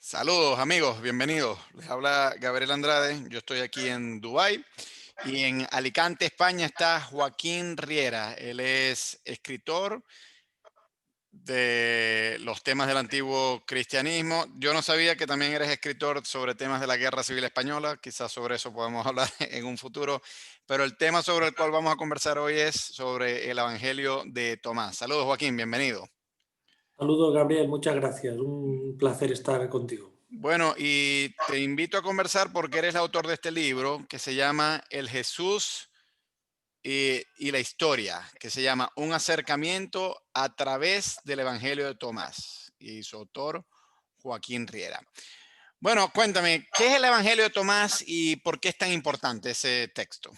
Saludos amigos, bienvenidos. Les habla Gabriel Andrade. Yo estoy aquí en Dubái y en Alicante, España, está Joaquín Riera. Él es escritor de los temas del antiguo cristianismo. Yo no sabía que también eres escritor sobre temas de la Guerra Civil Española. Quizás sobre eso podamos hablar en un futuro. Pero el tema sobre el cual vamos a conversar hoy es sobre el Evangelio de Tomás. Saludos Joaquín, bienvenido. Saludos, Gabriel, muchas gracias. Un placer estar contigo. Bueno, y te invito a conversar porque eres el autor de este libro que se llama El Jesús y la historia, que se llama Un acercamiento a través del Evangelio de Tomás, y su autor, Joaquín Riera. Bueno, cuéntame, ¿qué es el Evangelio de Tomás y por qué es tan importante ese texto?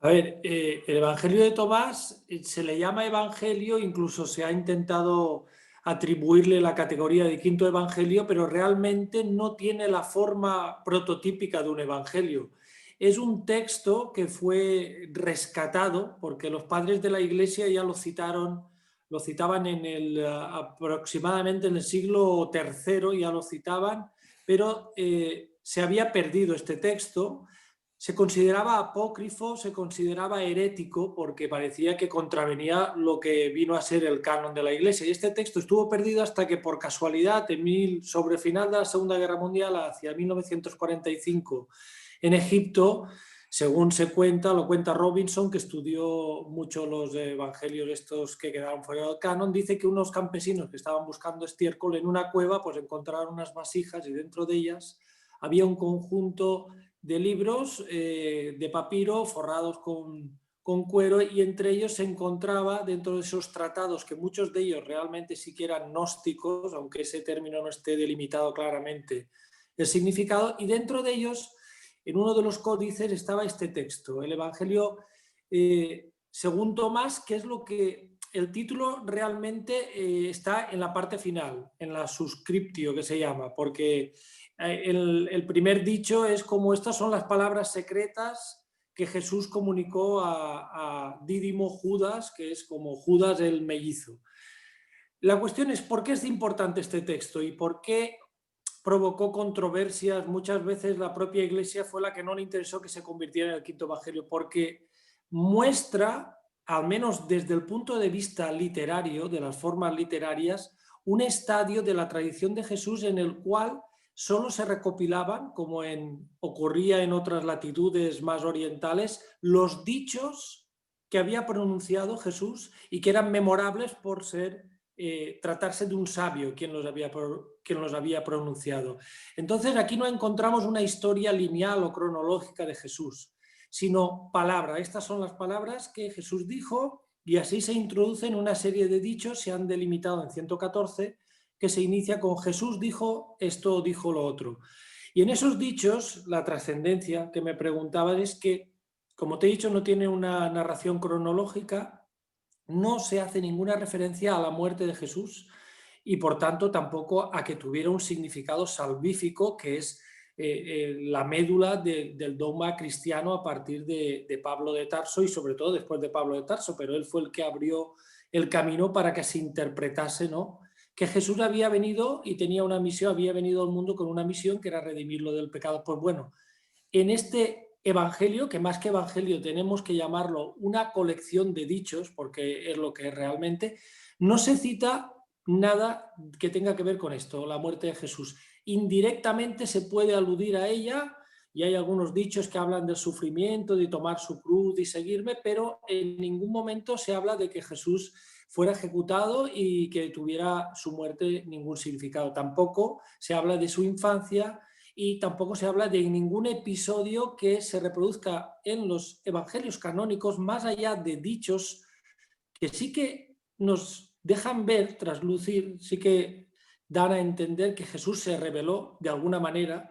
A ver, el Evangelio de Tomás se le llama Evangelio, incluso se ha intentado atribuirle la categoría de quinto Evangelio, pero realmente no tiene la forma prototípica de un Evangelio. Es un texto que fue rescatado porque los padres de la Iglesia ya lo citaban aproximadamente en el siglo III, ya lo citaban, pero se había perdido este texto. Se consideraba apócrifo, se consideraba herético porque parecía que contravenía lo que vino a ser el canon de la Iglesia. Y este texto estuvo perdido hasta que por casualidad, sobre final de la Segunda Guerra Mundial, hacia 1945, en Egipto, según se cuenta, lo cuenta Robinson, que estudió mucho los evangelios estos que quedaron fuera del canon, dice que unos campesinos que estaban buscando estiércol en una cueva, pues encontraron unas vasijas y dentro de ellas había un conjunto de libros de papiro forrados con cuero, y entre ellos se encontraba, dentro de esos tratados, que muchos de ellos realmente sí que eran gnósticos, aunque ese término no esté delimitado claramente el significado, y dentro de ellos, en uno de los códices, estaba este texto, el Evangelio según Tomás, que es lo que el título realmente está en la parte final, en la suscriptio que se llama, porque el primer dicho es como: estas son las palabras secretas que Jesús comunicó a Dídimo Judas, que es como Judas el mellizo. La cuestión es: ¿por qué es importante este texto y por qué provocó controversias? Muchas veces la propia Iglesia fue la que no le interesó que se convirtiera en el quinto evangelio, porque muestra, al menos desde el punto de vista literario, de las formas literarias, un estadio de la tradición de Jesús en el cual solo se recopilaban, como ocurría en otras latitudes más orientales, los dichos que había pronunciado Jesús y que eran memorables por tratarse de un sabio quien los había pronunciado. Entonces aquí no encontramos una historia lineal o cronológica de Jesús, sino palabra. Estas son las palabras que Jesús dijo, y así se introducen una serie de dichos, se han delimitado en 114, que se inicia con: Jesús dijo esto o dijo lo otro. Y en esos dichos, la trascendencia que me preguntaban es que, como te he dicho, no tiene una narración cronológica, no se hace ninguna referencia a la muerte de Jesús y, por tanto, tampoco a que tuviera un significado salvífico, que es la médula del dogma cristiano a partir de Pablo de Tarso, y sobre todo después de Pablo de Tarso, pero él fue el que abrió el camino para que se interpretase, ¿no?, que Jesús había venido y tenía una misión, había venido al mundo con una misión que era redimirlo del pecado. Pues bueno, en este evangelio, que más que evangelio tenemos que llamarlo una colección de dichos, porque es lo que es realmente, no se cita nada que tenga que ver con esto, la muerte de Jesús. Indirectamente se puede aludir a ella, y hay algunos dichos que hablan del sufrimiento, de tomar su cruz y seguirme, pero en ningún momento se habla de que Jesús fuera ejecutado y que tuviera su muerte ningún significado. Tampoco se habla de su infancia, y tampoco se habla de ningún episodio que se reproduzca en los evangelios canónicos, más allá de dichos que sí que nos dejan ver, traslucir, sí que dan a entender que Jesús se rebeló de alguna manera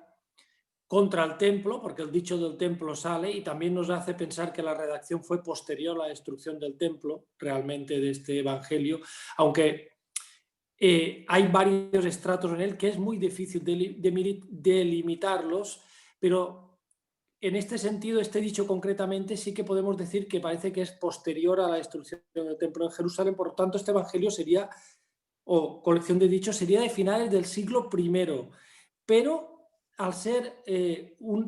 contra el templo, porque el dicho del templo sale, y también nos hace pensar que la redacción fue posterior a la destrucción del templo, realmente, de este evangelio, aunque hay varios estratos en él que es muy difícil delimitarlos, pero en este sentido, este dicho concretamente, sí que podemos decir que parece que es posterior a la destrucción del templo de Jerusalén. Por lo tanto, este evangelio sería, o colección de dichos, sería de finales del siglo I. pero al ser,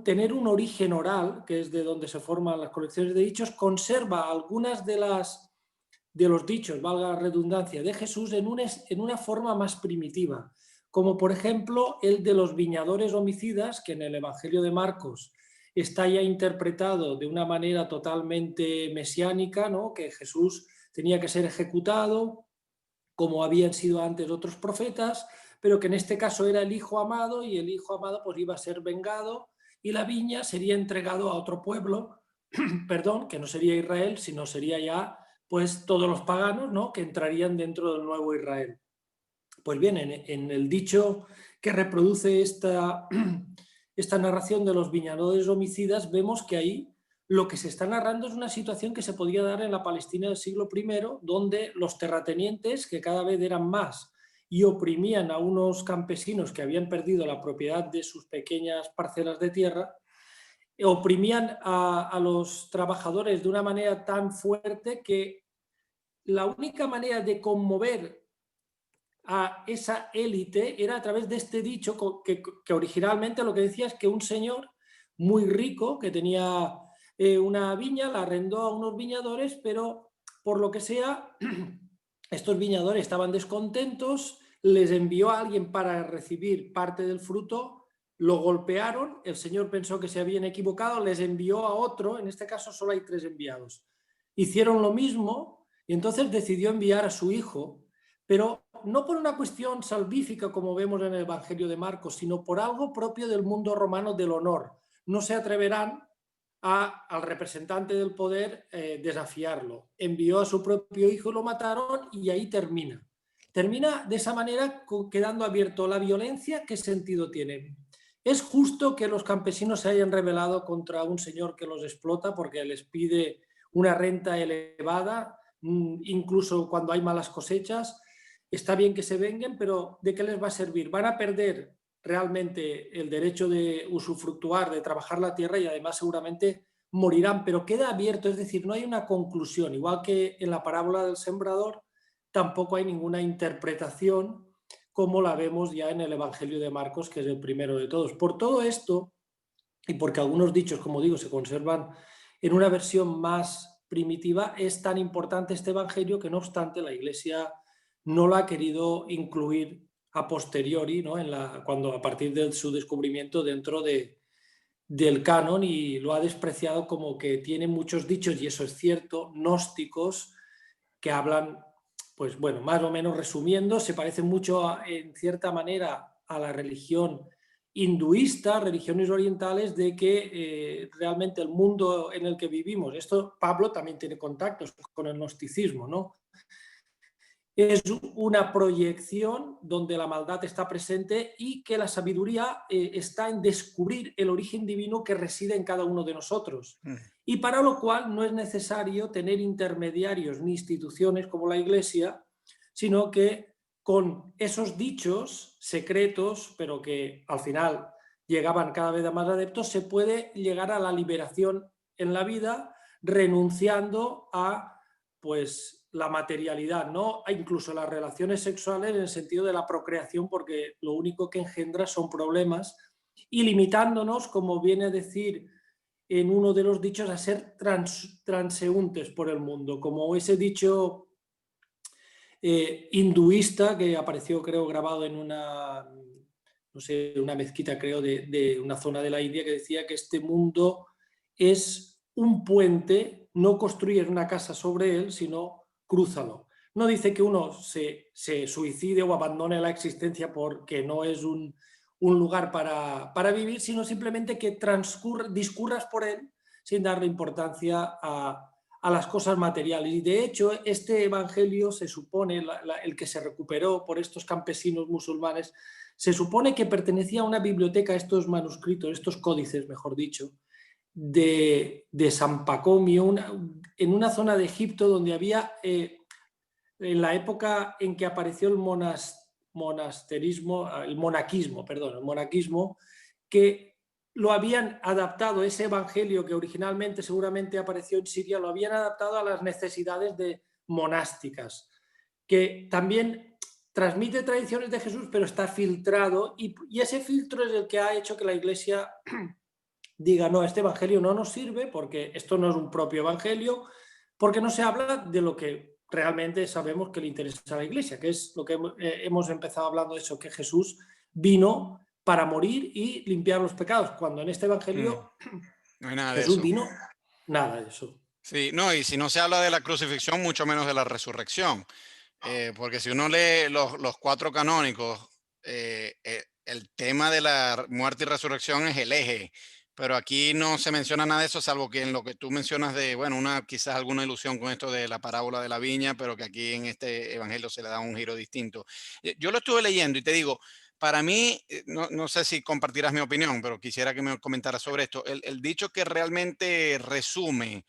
tener un origen oral, que es de donde se forman las colecciones de dichos, conserva algunas de los dichos, valga la redundancia, de Jesús en una forma más primitiva, como por ejemplo el de los viñadores homicidas, que en el Evangelio de Marcos está ya interpretado de una manera totalmente mesiánica, ¿no? Que Jesús tenía que ser ejecutado, como habían sido antes otros profetas, pero que en este caso era el hijo amado, y el hijo amado pues iba a ser vengado, y la viña sería entregado a otro pueblo, perdón, que no sería Israel, sino sería ya pues todos los paganos, ¿no? Que entrarían dentro del nuevo Israel. Pues bien, en el dicho que reproduce esta narración de los viñadores homicidas, vemos que ahí lo que se está narrando es una situación que se podía dar en la Palestina del siglo I, donde los terratenientes, que cada vez eran más y oprimían a unos campesinos que habían perdido la propiedad de sus pequeñas parcelas de tierra, oprimían a los trabajadores de una manera tan fuerte que la única manera de conmover a esa élite era a través de este dicho que originalmente lo que decía es que un señor muy rico que tenía una viña la arrendó a unos viñadores, pero por lo que sea estos viñadores estaban descontentos, les envió a alguien para recibir parte del fruto, lo golpearon, el señor pensó que se habían equivocado, les envió a otro, en este caso solo hay 3 enviados. Hicieron lo mismo y entonces decidió enviar a su hijo, pero no por una cuestión salvífica como vemos en el Evangelio de Marcos, sino por algo propio del mundo romano del honor. No se atreverán al representante del poder desafiarlo. Envió a su propio hijo y lo mataron, y ahí termina. Termina de esa manera, quedando abierto la violencia. ¿Qué sentido tiene? ¿Es justo que los campesinos se hayan rebelado contra un señor que los explota porque les pide una renta elevada, incluso cuando hay malas cosechas? Está bien que se venguen, pero ¿de qué les va a servir? Van a perder realmente el derecho de usufructuar, de trabajar la tierra, y además seguramente morirán, pero queda abierto, es decir, no hay una conclusión. Igual que en la parábola del sembrador, tampoco hay ninguna interpretación como la vemos ya en el Evangelio de Marcos, que es el primero de todos. Por todo esto, y porque algunos dichos, como digo, se conservan en una versión más primitiva, es tan importante este Evangelio que, no obstante, la Iglesia no lo ha querido incluir a posteriori, ¿no? Cuando a partir de su descubrimiento dentro del canon, y lo ha despreciado como que tiene muchos dichos, y eso es cierto, gnósticos, que hablan, pues bueno, más o menos resumiendo, se parecen mucho en cierta manera a la religión hinduista, religiones orientales, de que realmente el mundo en el que vivimos, esto Pablo también tiene contactos con el gnosticismo, ¿no? Es una proyección donde la maldad está presente, y que la sabiduría está en descubrir el origen divino que reside en cada uno de nosotros. Y para lo cual no es necesario tener intermediarios ni instituciones como la Iglesia, sino que con esos dichos secretos, pero que al final llegaban cada vez a más adeptos, se puede llegar a la liberación en la vida, renunciando a, pues, la materialidad, ¿no? Incluso las relaciones sexuales en el sentido de la procreación, porque lo único que engendra son problemas, y limitándonos, como viene a decir en uno de los dichos, a ser transeúntes por el mundo, como ese dicho hinduista que apareció, creo, grabado en una, no sé, una mezquita, creo, de una zona de la India, que decía que este mundo es un puente, no construyes una casa sobre él, sino crúzalo. No dice que uno se suicide o abandone la existencia porque no es un lugar para vivir, sino simplemente que discurras por él sin darle importancia a las cosas materiales. Y de hecho, este evangelio se supone, el que se recuperó por estos campesinos musulmanes, se supone que pertenecía a una biblioteca, estos manuscritos, estos códices, mejor dicho, de San Pacomio, en una zona de Egipto donde había, en la época en que apareció el monaquismo, que lo habían adaptado, ese evangelio que originalmente seguramente apareció en Siria, lo habían adaptado a las necesidades monásticas, que también transmite tradiciones de Jesús, pero está filtrado y ese filtro es el que ha hecho que la Iglesia diga, no, este evangelio no nos sirve porque esto no es un propio evangelio, porque no se habla de lo que realmente sabemos que le interesa a la Iglesia, que es lo que hemos empezado hablando de eso, que Jesús vino para morir y limpiar los pecados, cuando en este evangelio No hay nada de Jesús eso. vino, nada de eso. Sí, no, y si no se habla de la crucifixión, mucho menos de la resurrección. Porque si uno lee los cuatro canónicos, el tema de la muerte y resurrección es el eje, pero aquí no se menciona nada de eso, salvo que en lo que tú mencionas de, bueno, quizás alguna ilusión con esto de la parábola de la viña, pero que aquí en este evangelio se le da un giro distinto. Yo lo estuve leyendo y te digo, para mí, no sé si compartirás mi opinión, pero quisiera que me comentaras sobre esto. El dicho que realmente resume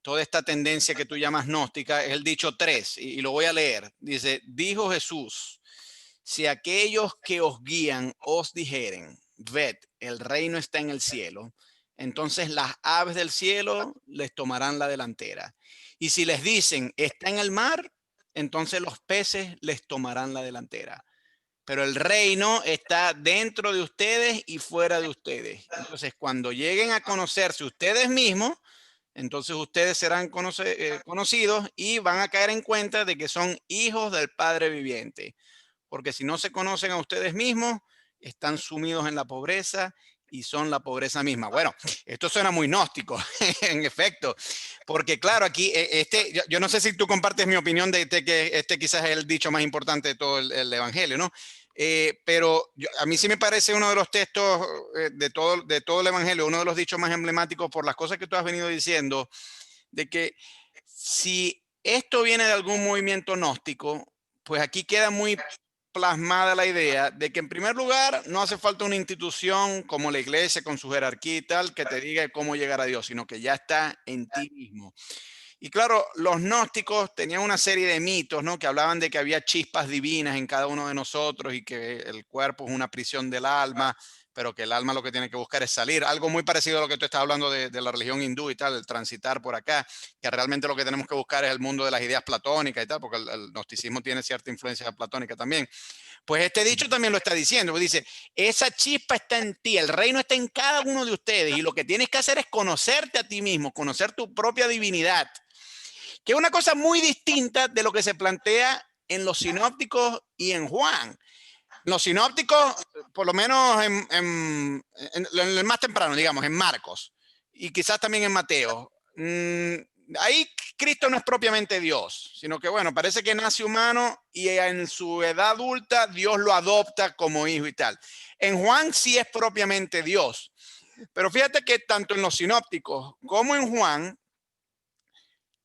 toda esta tendencia que tú llamas gnóstica es el dicho 3, y lo voy a leer. Dice, dijo Jesús, si aquellos que os guían os dijeren, ved, el reino está en el cielo, entonces las aves del cielo les tomarán la delantera. Y si les dicen, está en el mar, entonces los peces les tomarán la delantera. Pero el reino está dentro de ustedes y fuera de ustedes. Entonces, cuando lleguen a conocerse ustedes mismos, entonces ustedes serán conocidos y van a caer en cuenta de que son hijos del Padre viviente. Porque si no se conocen a ustedes mismos, están sumidos en la pobreza y son la pobreza misma. Bueno, esto suena muy gnóstico, en efecto, porque claro, aquí, yo no sé si tú compartes mi opinión de que este quizás es el dicho más importante de todo el Evangelio, ¿no? Pero a mí sí me parece uno de los textos de todo el Evangelio, uno de los dichos más emblemáticos por las cosas que tú has venido diciendo, de que si esto viene de algún movimiento gnóstico, pues aquí queda muy plasmada la idea de que en primer lugar no hace falta una institución como la iglesia con su jerarquía y tal que te diga cómo llegar a Dios, sino que ya está en ti mismo. Y claro, los gnósticos tenían una serie de mitos, ¿no? Que hablaban de que había chispas divinas en cada uno de nosotros y que el cuerpo es una prisión del alma, pero que el alma lo que tiene que buscar es salir. Algo muy parecido a lo que tú estás hablando de la religión hindú y tal, el transitar por acá, que realmente lo que tenemos que buscar es el mundo de las ideas platónicas y tal, porque el gnosticismo tiene cierta influencia platónica también. Pues este dicho también lo está diciendo, pues dice, esa chispa está en ti, el reino está en cada uno de ustedes y lo que tienes que hacer es conocerte a ti mismo, conocer tu propia divinidad, que es una cosa muy distinta de lo que se plantea en los sinópticos y en Juan. Los sinópticos, por lo menos en el más temprano, digamos, en Marcos y quizás también en Mateo, ahí Cristo no es propiamente Dios, sino que, bueno, parece que nace humano y en su edad adulta Dios lo adopta como hijo y tal. En Juan sí es propiamente Dios, pero fíjate que tanto en los sinópticos como en Juan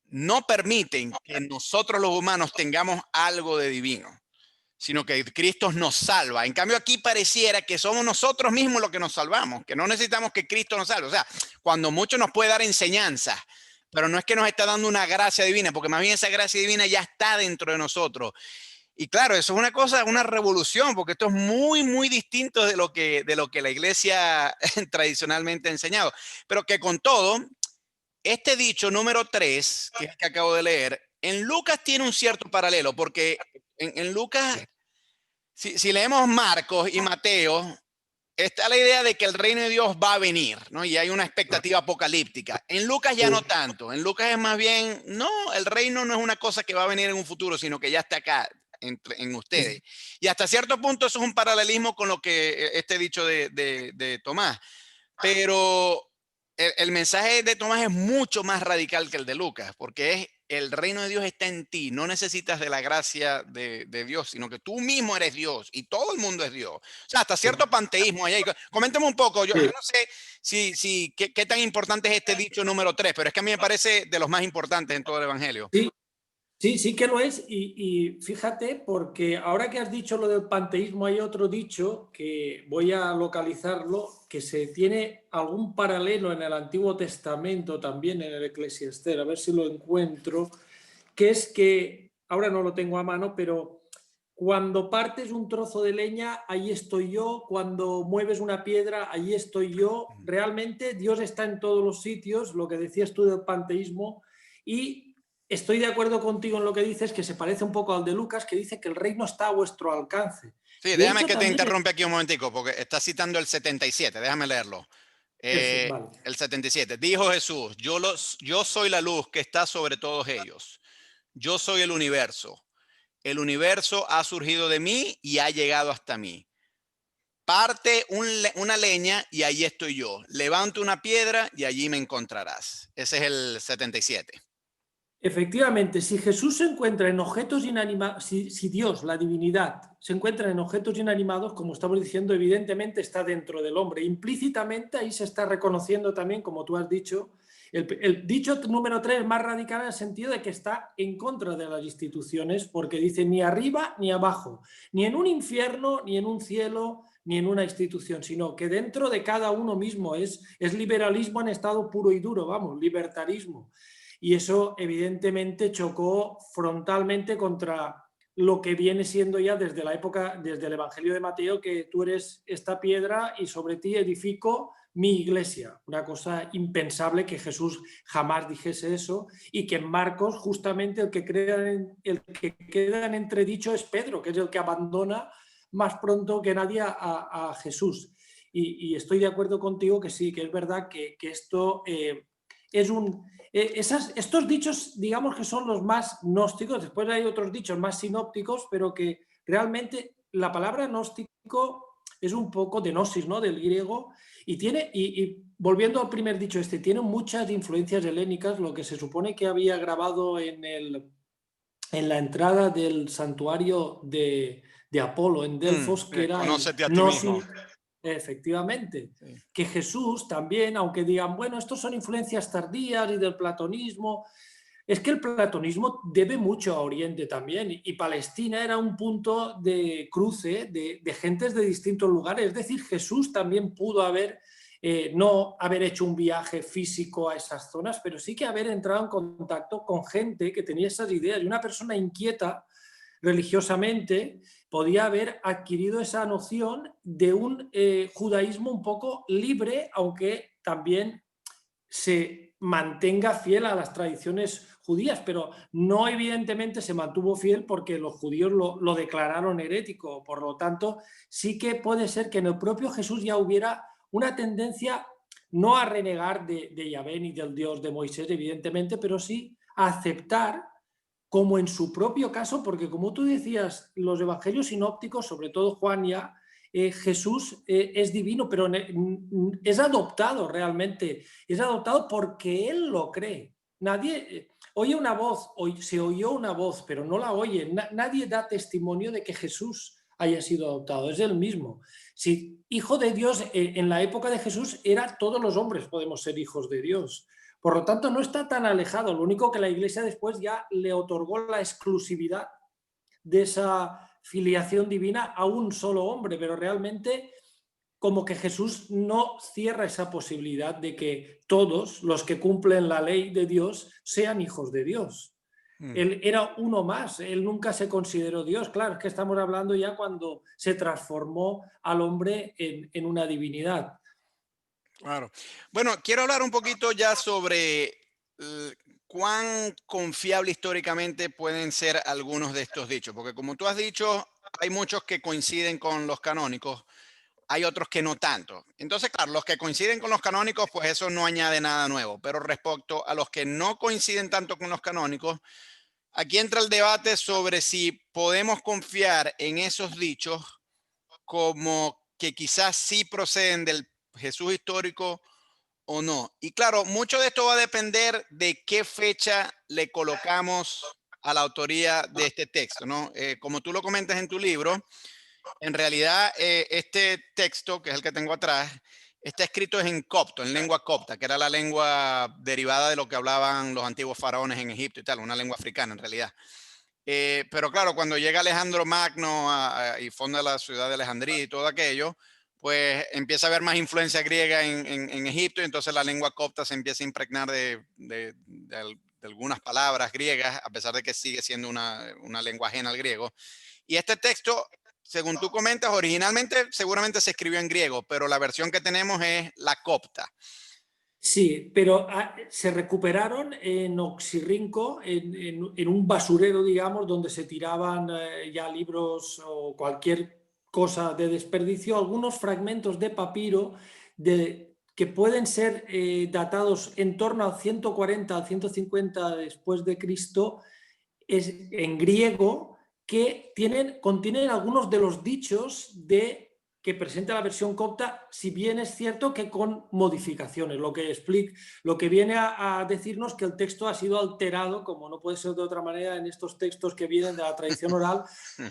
no permiten que nosotros los humanos tengamos algo de divino, sino que Cristo nos salva. En cambio, aquí pareciera que somos nosotros mismos los que nos salvamos, que no necesitamos que Cristo nos salve. O sea, cuando mucho nos puede dar enseñanzas, pero no es que nos está dando una gracia divina, porque más bien esa gracia divina ya está dentro de nosotros. Y claro, eso es una cosa, una revolución, porque esto es muy, muy distinto de lo que la iglesia tradicionalmente ha enseñado. Pero que con todo, este dicho número 3, que es el que acabo de leer, en Lucas tiene un cierto paralelo, porque en Lucas, si leemos Marcos y Mateo, está la idea de que el reino de Dios va a venir, ¿no? Y hay una expectativa apocalíptica. En Lucas ya no tanto. En Lucas es más bien, no, el reino no es una cosa que va a venir en un futuro, sino que ya está acá en ustedes. Y hasta cierto punto eso es un paralelismo con lo que este dicho de Tomás. Pero el mensaje de Tomás es mucho más radical que el de Lucas, porque es el reino de Dios está en ti, no necesitas de la gracia de Dios, sino que tú mismo eres Dios y todo el mundo es Dios. O sea, hasta cierto panteísmo ahí. Coméntame un poco, yo no sé qué tan importante es este dicho número 3, pero es que a mí me parece de los más importantes en todo el Evangelio. Sí, sí, sí que lo es. Y fíjate, porque ahora que has dicho lo del panteísmo, hay otro dicho que voy a localizarlo, que se tiene algún paralelo en el Antiguo Testamento, también en el Eclesiastés, a ver si lo encuentro, que es que, ahora no lo tengo a mano, pero cuando partes un trozo de leña, ahí estoy yo, cuando mueves una piedra, ahí estoy yo. Realmente Dios está en todos los sitios, lo que decías tú del panteísmo, y estoy de acuerdo contigo en lo que dices, que se parece un poco al de Lucas, que dice que el reino está a vuestro alcance. Sí, De déjame hecho, que te también interrumpa aquí un momentico, porque está citando el 77, déjame leerlo. vale. El 77. Dijo Jesús, yo soy la luz que está sobre todos ellos. Yo soy el universo. El universo ha surgido de mí y ha llegado hasta mí. Parte una leña y allí estoy yo. Levanta una piedra y allí me encontrarás. Ese es el 77. Efectivamente, si Jesús se encuentra en objetos inanimados, si Dios, la divinidad, se encuentra en objetos inanimados, como estamos diciendo, evidentemente está dentro del hombre. Implícitamente ahí se está reconociendo también, como tú has dicho, el dicho número 3 es más radical en el sentido de que está en contra de las instituciones, porque dice ni arriba ni abajo, ni en un infierno, ni en un cielo, ni en una institución, sino que dentro de cada uno mismo es liberalismo en estado puro y duro, vamos, libertarismo. Y eso evidentemente chocó frontalmente contra lo que viene siendo ya desde la época, desde el Evangelio de Mateo, que tú eres esta piedra y sobre ti edifico mi iglesia. Una cosa impensable que Jesús jamás dijese eso, y que en Marcos justamente el que queda en entredicho es Pedro, que es el que abandona más pronto que nadie a Jesús. Y estoy de acuerdo contigo que sí, que es verdad que esto es un, estos dichos, digamos que son los más gnósticos, después hay otros dichos más sinópticos, pero que realmente la palabra gnóstico es un poco de gnosis, ¿no? Del griego, y tiene, y volviendo al primer dicho tiene muchas influencias helénicas, lo que se supone que había grabado en la entrada del santuario de Apolo en Delfos, que era el Conócete a ti mismo. gnosis. Efectivamente, Sí. que Jesús también, aunque digan, bueno, estos son influencias tardías y del platonismo, es que el platonismo debe mucho a Oriente también, y Palestina era un punto de cruce de gentes de distintos lugares. Es decir, Jesús también pudo haber, no haber hecho un viaje físico a esas zonas, pero sí que haber entrado en contacto con gente que tenía esas ideas. Y una persona inquieta religiosamente podía haber adquirido esa noción de un judaísmo un poco libre, aunque también se mantenga fiel a las tradiciones judías, pero no evidentemente se mantuvo fiel porque los judíos lo declararon herético. Por lo tanto, sí que puede ser que en el propio Jesús ya hubiera una tendencia no a renegar de Yahvé ni del Dios de Moisés, evidentemente, pero sí a aceptar, como en su propio caso, porque como tú decías, los evangelios sinópticos, sobre todo Juan ya, Jesús es divino, pero es adoptado realmente, es adoptado porque él lo cree. Nadie oye una voz, se oyó una voz, pero no la oye. Nadie da testimonio de que Jesús haya sido adoptado, es él mismo. Si hijo de Dios en la época de Jesús era todos los hombres podemos ser hijos de Dios. Por lo tanto, no está tan alejado. Lo único que la Iglesia después ya le otorgó la exclusividad de esa filiación divina a un solo hombre, pero realmente como que Jesús no cierra esa posibilidad de que todos los que cumplen la ley de Dios sean hijos de Dios. Mm. Él era uno más, él nunca se consideró Dios. Claro, es que estamos hablando ya cuando se transformó al hombre en una divinidad. Claro. Bueno, quiero hablar un poquito ya sobre cuán confiable históricamente pueden ser algunos de estos dichos, porque como tú has dicho, hay muchos que coinciden con los canónicos, hay otros que no tanto. Entonces, claro, los que coinciden con los canónicos, pues eso no añade nada nuevo, pero respecto a los que no coinciden tanto con los canónicos, aquí entra el debate sobre si podemos confiar en esos dichos como que quizás sí proceden del Jesús histórico o no. Y claro, mucho de esto va a depender de qué fecha le colocamos a la autoría de este texto, ¿no? Como tú lo comentas en tu libro, en realidad este texto, que es el que tengo atrás, está escrito en copto, en lengua copta, que era la lengua derivada de lo que hablaban los antiguos faraones en Egipto y tal, una lengua africana en realidad. Pero claro, cuando llega Alejandro Magno y fonda la ciudad de Alejandría y todo aquello, pues empieza a haber más influencia griega en Egipto y entonces la lengua copta se empieza a impregnar de algunas palabras griegas, a pesar de que sigue siendo una lengua ajena al griego. Y este texto, según tú comentas, originalmente seguramente se escribió en griego, pero la versión que tenemos es la copta. Sí, pero se recuperaron en Oxirrinco, en un basurero, digamos, donde se tiraban ya libros o cualquier cosa de desperdicio, algunos fragmentos de papiro que pueden ser datados en torno al 140 al 150 después de Cristo, en griego, que contienen algunos de los dichos que presenta la versión copta, si bien es cierto que con modificaciones, lo que viene a decirnos que el texto ha sido alterado, como no puede ser de otra manera en estos textos que vienen de la tradición oral,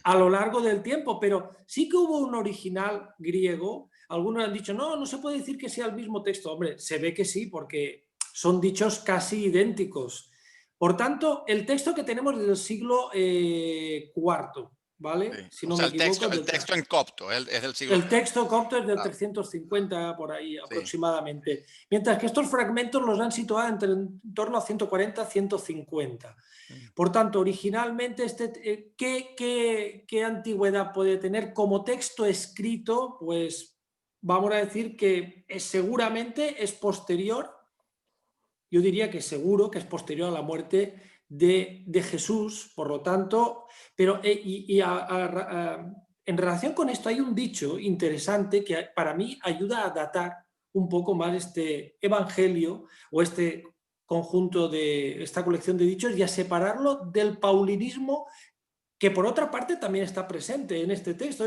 a lo largo del tiempo, pero sí que hubo un original griego. Algunos han dicho, no, no se puede decir que sea el mismo texto. Hombre, se ve que sí, porque son dichos casi idénticos. Por tanto, el texto que tenemos es del siglo IV, Sí. ¿vale? Si O no sea, me equivoco. el texto en copto es del siglo El IV. texto copto es del Ah, 350, por ahí sí. aproximadamente. Mientras que estos fragmentos los han situado en torno a 140, 150. Mm. Por tanto, originalmente, ¿qué antigüedad puede tener como texto escrito? Pues vamos a decir que seguramente es posterior. Yo diría que seguro que es posterior a la muerte de Jesús, por lo tanto, pero en relación con esto hay un dicho interesante que para mí ayuda a datar un poco más este evangelio o este conjunto de esta colección de dichos y a separarlo del paulinismo, que por otra parte también está presente en este texto.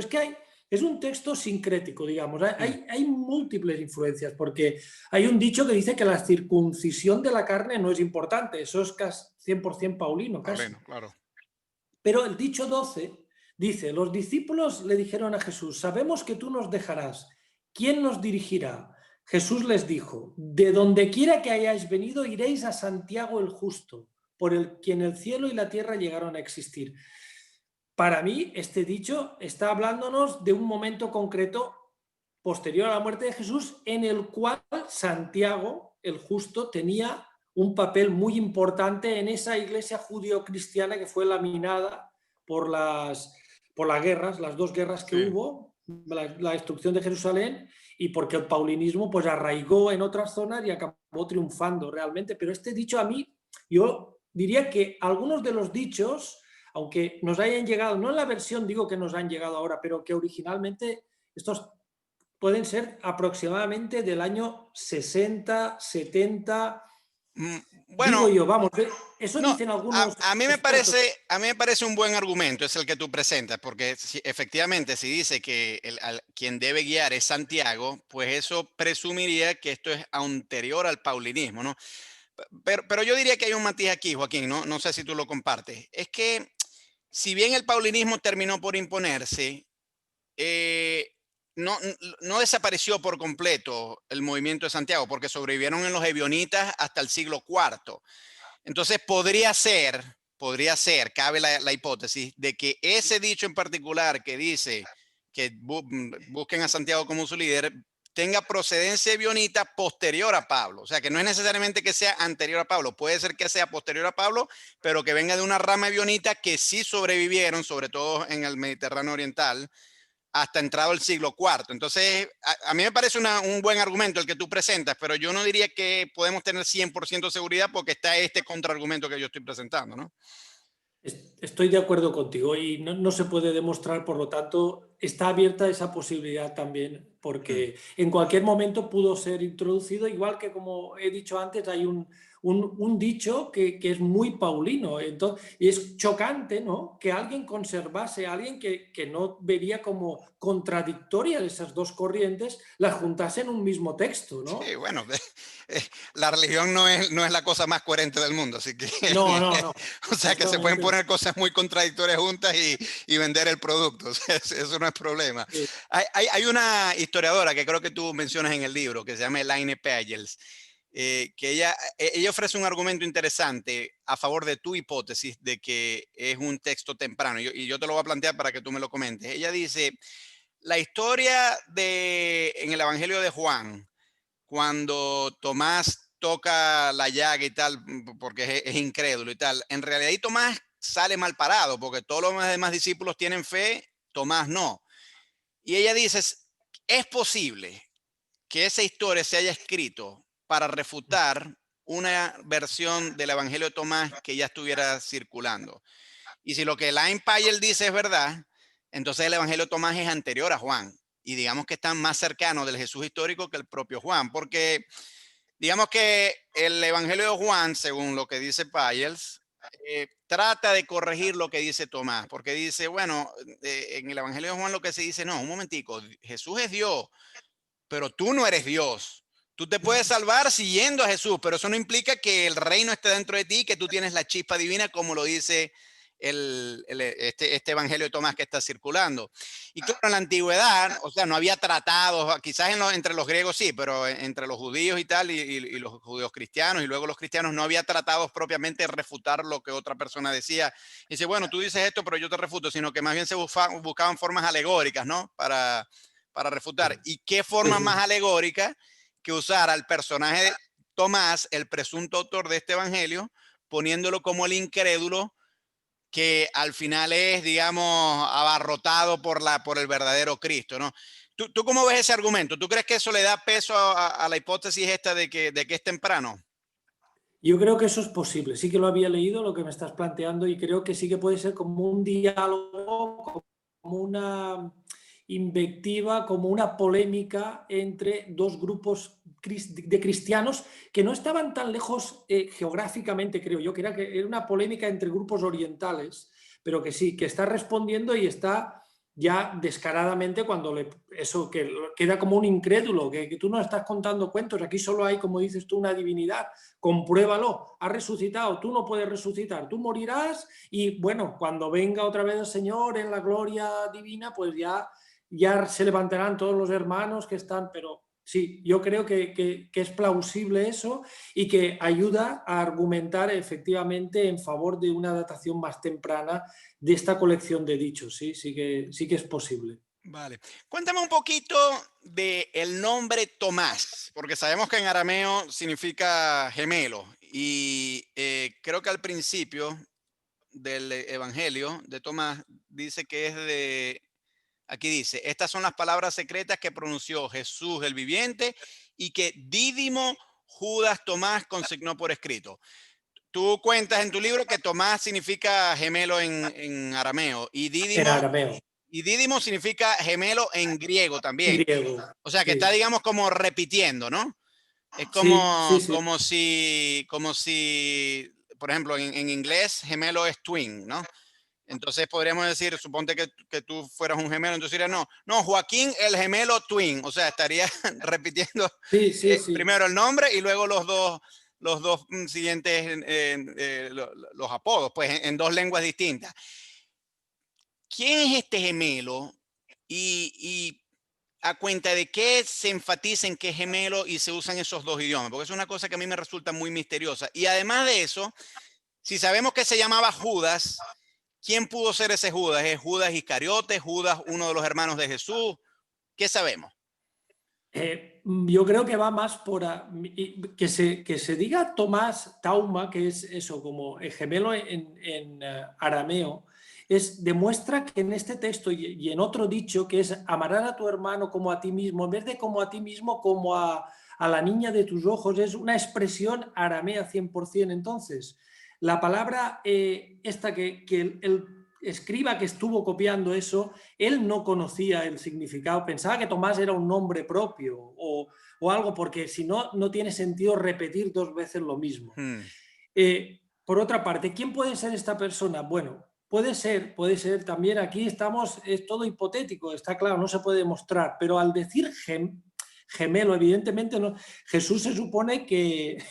Es un texto sincrético, digamos. Mm. Hay múltiples influencias, porque hay un dicho que dice que la circuncisión de la carne no es importante. Eso es casi 100% paulino, casi. Paulino, claro. Pero el dicho 12 dice, los discípulos le dijeron a Jesús, sabemos que tú nos dejarás. ¿Quién nos dirigirá? Jesús les dijo, de donde quiera que hayáis venido, iréis a Santiago el justo, por el quien el cielo y la tierra llegaron a existir. Para mí, este dicho está hablándonos de un momento concreto posterior a la muerte de Jesús, en el cual Santiago, el justo, tenía un papel muy importante en esa iglesia judío-cristiana que fue laminada por las guerras, las dos guerras que Sí. hubo, la destrucción de Jerusalén, y porque el paulinismo pues arraigó en otras zonas y acabó triunfando realmente. Pero este dicho a mí, yo diría que algunos de los dichos, aunque nos hayan llegado, no en la versión digo que nos han llegado ahora, pero que originalmente estos pueden ser aproximadamente del año 60, 70, Mm, digo Bueno, yo, vamos, eso no, dicen algunos expertos. a mí me parece un buen argumento, es el que tú presentas, porque efectivamente si dice que quien debe guiar es Santiago, pues eso presumiría que esto es anterior al paulinismo, ¿no? Pero yo diría que hay un matiz aquí, Joaquín, ¿no? No sé si tú lo compartes. Es que si bien el paulinismo terminó por imponerse, eh, no desapareció por completo el movimiento de Santiago, porque sobrevivieron en los ebionitas hasta el siglo IV. Entonces podría ser, cabe la hipótesis de que ese dicho en particular que dice que busquen a Santiago como su líder, tenga procedencia ebionita posterior a Pablo. O sea, que no es necesariamente que sea anterior a Pablo, puede ser que sea posterior a Pablo, pero que venga de una rama ebionita que sí sobrevivieron, sobre todo en el Mediterráneo Oriental, hasta entrado el siglo IV. Entonces, a mí me parece un buen argumento el que tú presentas, pero yo no diría que podemos tener 100% seguridad porque está este contraargumento que yo estoy presentando, ¿no? Estoy de acuerdo contigo y no se puede demostrar, por lo tanto, está abierta esa posibilidad también, Mm. porque en cualquier momento pudo ser introducido, igual que como he dicho antes, hay un dicho que es muy paulino, entonces, y es chocante, ¿no? Que alguien conservase, alguien que no vería como contradictorias esas dos corrientes, las juntase en un mismo texto, Sí, ¿no? bueno, la religión no es la cosa más coherente del mundo, así que, No, no, no, o sea, que se pueden efectivamente. poner cosas muy contradictorias juntas y vender el producto, o sea, eso no es problema. Sí. Hay una historiadora que creo que tú mencionas en el libro, que se llama Elaine Pagels, que ella ofrece un argumento interesante a favor de tu hipótesis de que es un texto temprano, y yo te lo voy a plantear para que tú me lo comentes. Ella dice, la historia en el Evangelio de Juan, cuando Tomás toca la llaga y tal, porque es incrédulo y tal, en realidad y Tomás sale mal parado, porque todos los demás discípulos tienen fe, Tomás no. Y ella dice, es posible que esa historia se haya escrito para refutar una versión del Evangelio de Tomás que ya estuviera circulando. Y si lo que Elaine Payel dice es verdad, entonces el Evangelio de Tomás es anterior a Juan. Y digamos que está más cercano del Jesús histórico que el propio Juan, porque digamos que el Evangelio de Juan, según lo que dice Payels, trata de corregir lo que dice Tomás, porque dice, bueno, en el Evangelio de Juan lo que se dice, no, un momentico, Jesús es Dios, pero tú no eres Dios. Tú te puedes salvar siguiendo a Jesús, pero eso no implica que el reino esté dentro de ti, que tú tienes la chispa divina, como lo dice este Evangelio de Tomás que está circulando. Y claro, en la antigüedad, o sea, no había tratados, quizás entre los griegos sí, pero entre los judíos y tal, y los judíos cristianos, y luego los cristianos, no había tratados propiamente de refutar lo que otra persona decía. Y dice, bueno, tú dices esto, pero yo te refuto, sino que más bien se buscaban formas alegóricas, ¿no? Para refutar. ¿Y qué forma más alegórica que usar al personaje de Tomás, el presunto autor de este evangelio, poniéndolo como el incrédulo que al final es, digamos, abarrotado por el verdadero Cristo, ¿no? ¿Tú cómo ves ese argumento? ¿Tú crees que eso le da peso a la hipótesis esta de que es temprano? Yo creo que eso es posible. Sí que lo había leído, lo que me estás planteando, y creo que sí que puede ser como un diálogo, como una invectiva, como una polémica entre dos grupos de cristianos que no estaban tan lejos geográficamente, creo yo, que era una polémica entre grupos orientales, pero que sí, que está respondiendo y está ya descaradamente cuando eso que queda como un incrédulo, que tú no estás contando cuentos, aquí solo hay, como dices tú, una divinidad, compruébalo, ha resucitado, tú no puedes resucitar, tú morirás y bueno, cuando venga otra vez el Señor en la gloria divina, pues ya se levantarán todos los hermanos que están, pero sí, yo creo que es plausible eso y que ayuda a argumentar efectivamente en favor de una datación más temprana de esta colección de dichos, sí que es posible. Vale. Cuéntame un poquito del nombre Tomás, porque sabemos que en arameo significa gemelo y creo que al principio del Evangelio de Tomás dice que es de, aquí dice, estas son las palabras secretas que pronunció Jesús el viviente y que Dídimo Judas Tomás consignó por escrito. Tú cuentas en tu libro que Tomás significa gemelo en arameo En arameo. y Dídimo significa gemelo en griego también. Griego. O sea que Sí, está, digamos, como repitiendo, ¿no? Es sí, sí, sí. como si, por ejemplo, en inglés gemelo es twin, ¿no? Entonces podríamos decir, suponte que tú fueras un gemelo, entonces diría, no, Joaquín el gemelo twin, o sea, estaría repitiendo Sí, sí, sí. primero el nombre y luego los dos siguientes, los apodos, pues en dos lenguas distintas. ¿Quién es este gemelo y a cuenta de qué se enfatiza en que es gemelo y se usan esos dos idiomas? Porque es una cosa que a mí me resulta muy misteriosa. Y además de eso, si sabemos que se llamaba Judas, ¿quién pudo ser ese Judas? ¿Es Judas Iscariote? ¿Judas, uno de los hermanos de Jesús? ¿Qué sabemos? Yo creo que va más por que se diga Tomás Tauma, que es eso, como el gemelo en arameo, demuestra que en este texto y en otro dicho, que es amarás a tu hermano como a ti mismo, en vez de como a ti mismo, como a la niña de tus ojos, es una expresión aramea 100%. Entonces, la palabra esta que el escriba que estuvo copiando eso, él no conocía el significado, pensaba que Tomás era un nombre propio o algo, porque si no, no tiene sentido repetir dos veces lo mismo. Hmm. Por otra parte, ¿quién puede ser esta persona? Bueno, puede ser también, aquí estamos, es todo hipotético, está claro, no se puede demostrar, pero al decir gemelo, evidentemente no, Jesús se supone que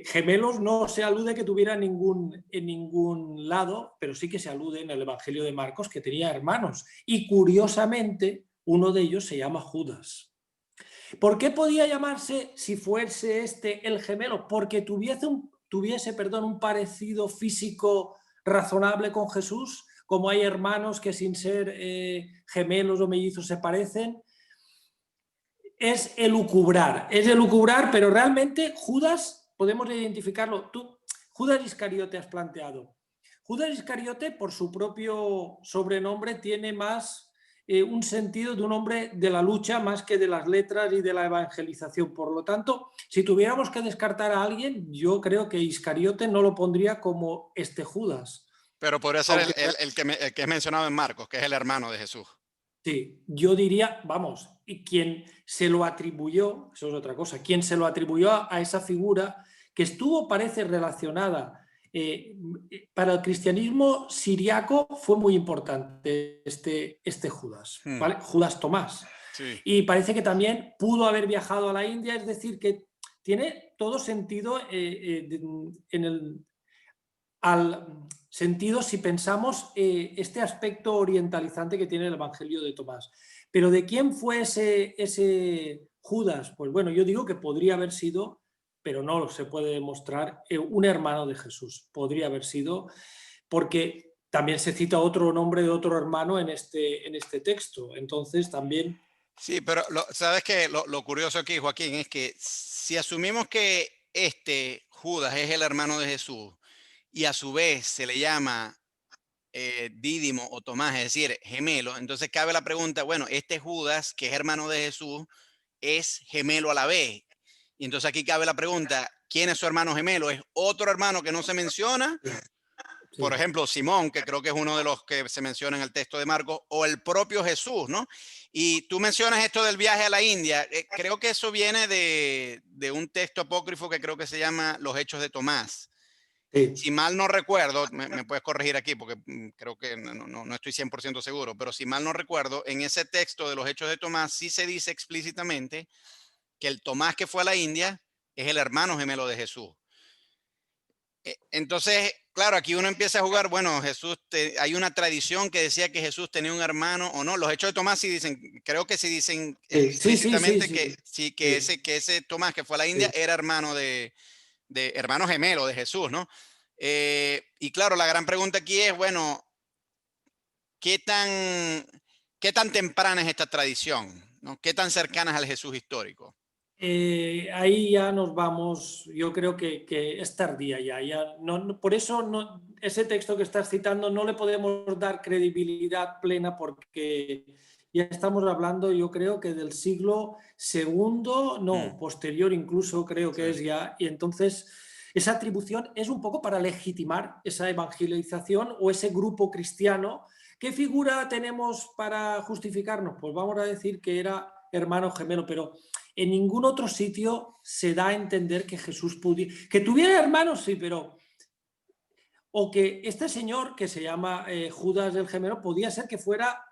gemelos no se alude que tuviera en ningún lado, pero sí que se alude en el Evangelio de Marcos que tenía hermanos. Y curiosamente, uno de ellos se llama Judas. ¿Por qué podía llamarse, si fuese este el gemelo? Porque tuviese un parecido físico razonable con Jesús, como hay hermanos que sin ser gemelos o mellizos se parecen. Es elucubrar, pero realmente Judas, podemos identificarlo. Tú, Judas Iscariote has planteado. Judas Iscariote, por su propio sobrenombre, tiene más un sentido de un hombre de la lucha más que de las letras y de la evangelización. Por lo tanto, si tuviéramos que descartar a alguien, yo creo que Iscariote no lo pondría como este Judas. Pero podría ser Aunque el que es mencionado en Marcos, que es el hermano de Jesús. sí, yo diría, vamos, y quien se lo atribuyó, eso es otra cosa, quien se lo atribuyó a esa figura que estuvo, parece, relacionada para el cristianismo siriaco, fue muy importante este Judas, Hmm, ¿vale? Judas Tomás. sí. Y parece que también pudo haber viajado a la India, es decir, que tiene todo sentido en el, al sentido si pensamos este aspecto orientalizante que tiene el Evangelio de Tomás. Pero ¿de quién fue ese Judas? Pues bueno, yo digo que podría haber sido, pero no se puede demostrar, un hermano de Jesús. Podría haber sido, porque también se cita otro nombre de otro hermano en este texto. Entonces también... Sí, pero sabes que lo curioso aquí, Joaquín, es que si asumimos que este Judas es el hermano de Jesús y a su vez se le llama Dídimo o Tomás, es decir, gemelo, entonces cabe la pregunta, bueno, este Judas, que es hermano de Jesús, es gemelo a la vez. Y entonces aquí cabe la pregunta, ¿quién es su hermano gemelo? ¿Es otro hermano que no se menciona? Por Sí. ejemplo, Simón, que creo que es uno de los que se menciona en el texto de Marcos, o el propio Jesús, ¿no? Y tú mencionas esto del viaje a la India, creo que eso viene de un texto apócrifo que creo que se llama Los Hechos de Tomás. Sí. Si mal no recuerdo, me puedes corregir aquí porque creo que no estoy 100% seguro, pero si mal no recuerdo, en ese texto de los Hechos de Tomás sí se dice explícitamente que el Tomás que fue a la India es el hermano gemelo de Jesús. Entonces, claro, aquí uno empieza a jugar, bueno, hay una tradición que decía que Jesús tenía un hermano o no. Los Hechos de Tomás sí dicen, creo que sí dicen Sí, sí, sí, explícitamente que sí, sí, sí, que ese Tomás que fue a la India sí. era hermano de hermano gemelo de Jesús, ¿no? Y claro, la gran pregunta aquí es, bueno, ¿qué tan, qué tan temprana es esta tradición? ¿No? ¿Qué tan cercana es al Jesús histórico? Ahí ya nos vamos, yo creo que es tardía ya por eso ese texto que estás citando no le podemos dar credibilidad plena porque ya estamos hablando, yo creo que del siglo segundo, Mm, no, posterior incluso creo sí. que es ya, y entonces esa atribución es un poco para legitimar esa evangelización o ese grupo cristiano. ¿Qué figura tenemos para justificarnos? Pues vamos a decir que era hermano gemelo, pero en ningún otro sitio se da a entender que Jesús pudiera... Que tuviera hermanos, sí, pero... O que este señor, que se llama Judas el Gemelo, podía ser que fuera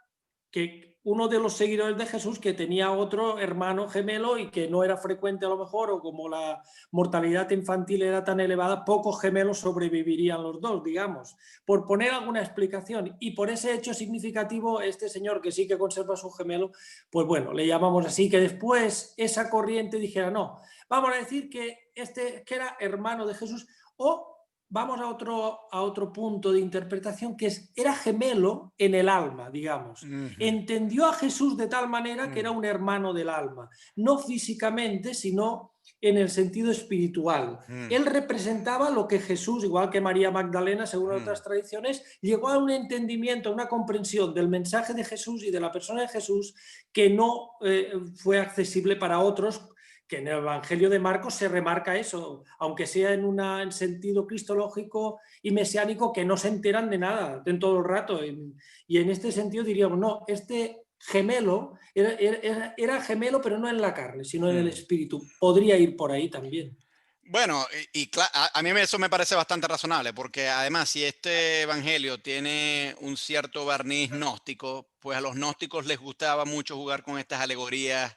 que uno de los seguidores de Jesús que tenía otro hermano gemelo y que no era frecuente a lo mejor, o como la mortalidad infantil era tan elevada, pocos gemelos sobrevivirían los dos, digamos, por poner alguna explicación. Y por ese hecho significativo, este señor que sí que conserva su gemelo, pues bueno, le llamamos así, que después esa corriente dijera, no, vamos a decir que que era hermano de Jesús, o vamos a otro punto de interpretación que era gemelo en el alma, digamos. Ujú, Entendió a Jesús de tal manera que era mm, un hermano del alma, no físicamente, sino en el sentido espiritual. mm, Él representaba lo que Jesús, igual que María Magdalena, según mm. otras tradiciones, llegó a un entendimiento, a una comprensión del mensaje de Jesús y de la persona de Jesús que no fue accesible para otros, que en el Evangelio de Marcos se remarca eso, aunque sea en sentido cristológico y mesiánico, que no se enteran de nada en todo el rato. Y en este sentido diríamos, no, este gemelo era gemelo, pero no en la carne, sino en el Mm. espíritu. Podría ir por ahí también. Bueno, a mí eso me parece bastante razonable, porque además si este evangelio tiene un cierto barniz gnóstico, pues a los gnósticos les gustaba mucho jugar con estas alegorías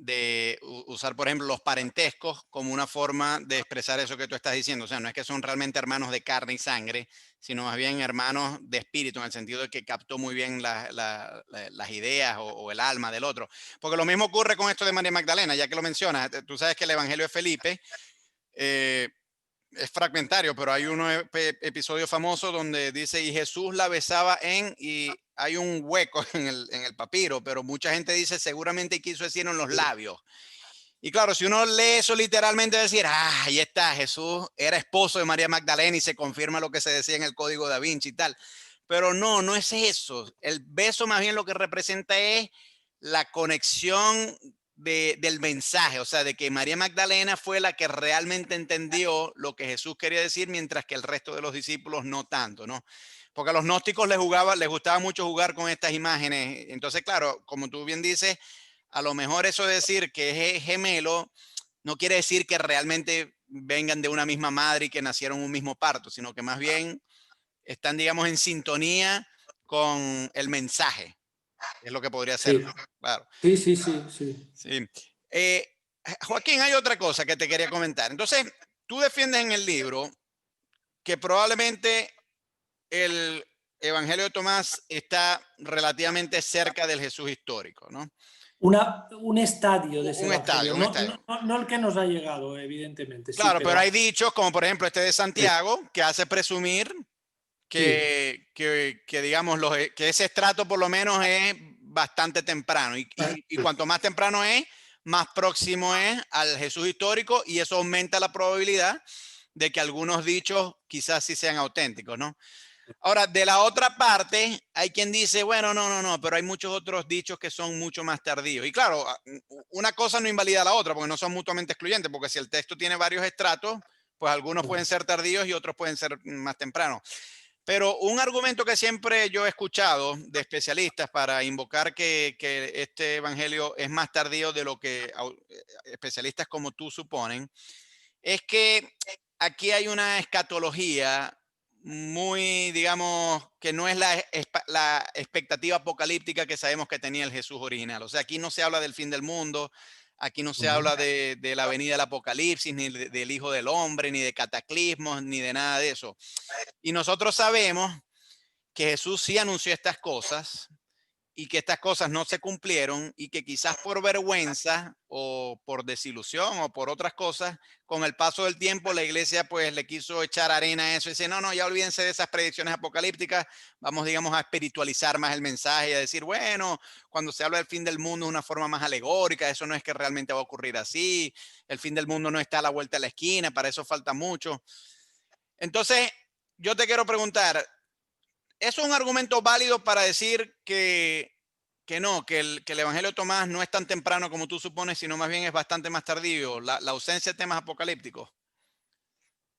de usar, por ejemplo, los parentescos como una forma de expresar eso que tú estás diciendo. O sea, no es que son realmente hermanos de carne y sangre, sino más bien hermanos de espíritu, en el sentido de que captó muy bien las ideas o el alma del otro. Porque lo mismo ocurre con esto de María Magdalena, ya que lo mencionas. Tú sabes que el Evangelio de Felipe eh, es fragmentario, pero hay un episodio famoso donde dice, y Jesús la besaba y hay un hueco en el papiro, pero mucha gente dice, seguramente quiso decir en los labios. Y claro, si uno lee eso literalmente, decir, ah, ahí está, Jesús era esposo de María Magdalena y se confirma lo que se decía en el Código Da Vinci y tal. Pero no, no es eso. El beso más bien lo que representa es la conexión del mensaje, o sea, de que María Magdalena fue la que realmente entendió lo que Jesús quería decir, mientras que el resto de los discípulos no tanto, ¿no? Porque a los gnósticos les gustaba mucho jugar con estas imágenes. Entonces, claro, como tú bien dices, a lo mejor eso de decir que es gemelo no quiere decir que realmente vengan de una misma madre y que nacieron un mismo parto, sino que más bien están, digamos, en sintonía con el mensaje, es lo que podría ser, Sí, ¿no? Claro, sí, sí, sí, sí. sí. Eh, Joaquín, hay otra cosa que te quería comentar. Entonces, tú defiendes en el libro que probablemente el Evangelio de Tomás está relativamente cerca del Jesús histórico, ¿no? Un estadio de ese Un estadio, evangelio, un no, estadio. no el que nos ha llegado, evidentemente, sí, Claro, pero pero hay dichos como por ejemplo este de sí, Santiago que hace presumir sí, que digamos, que ese estrato por lo menos es bastante temprano y sí. cuanto más temprano es, más próximo es al Jesús histórico y eso aumenta la probabilidad de que algunos dichos quizás sí sean auténticos, ¿no? Ahora, de la otra parte, hay quien dice, bueno, no, pero hay muchos otros dichos que son mucho más tardíos. Y claro, una cosa no invalida a la otra porque no son mutuamente excluyentes, porque si el texto tiene varios estratos, pues algunos pueden ser tardíos y otros pueden ser más tempranos. Pero un argumento que siempre yo he escuchado de especialistas para invocar que este evangelio es más tardío de lo que especialistas como tú suponen, es que aquí hay una escatología muy, digamos, que no es la expectativa apocalíptica que sabemos que tenía el Jesús original. O sea, aquí no se habla del fin del mundo, aquí no se Ujú. habla de la venida del apocalipsis, ni del Hijo del Hombre, ni de cataclismos, ni de nada de eso. Y nosotros sabemos que Jesús sí anunció estas cosas y que estas cosas no se cumplieron y que quizás por vergüenza o por desilusión o por otras cosas, con el paso del tiempo la iglesia pues le quiso echar arena a eso y dice, no, no, ya olvídense de esas predicciones apocalípticas, vamos digamos a espiritualizar más el mensaje y a decir, bueno, cuando se habla del fin del mundo de una forma más alegórica, eso no es que realmente va a ocurrir así, el fin del mundo no está a la vuelta de la esquina, para eso falta mucho. Entonces, yo te quiero preguntar, ¿eso es un argumento válido para decir que no, que el Evangelio de Tomás no es tan temprano como tú supones, sino más bien es bastante más tardío, la ausencia de temas apocalípticos?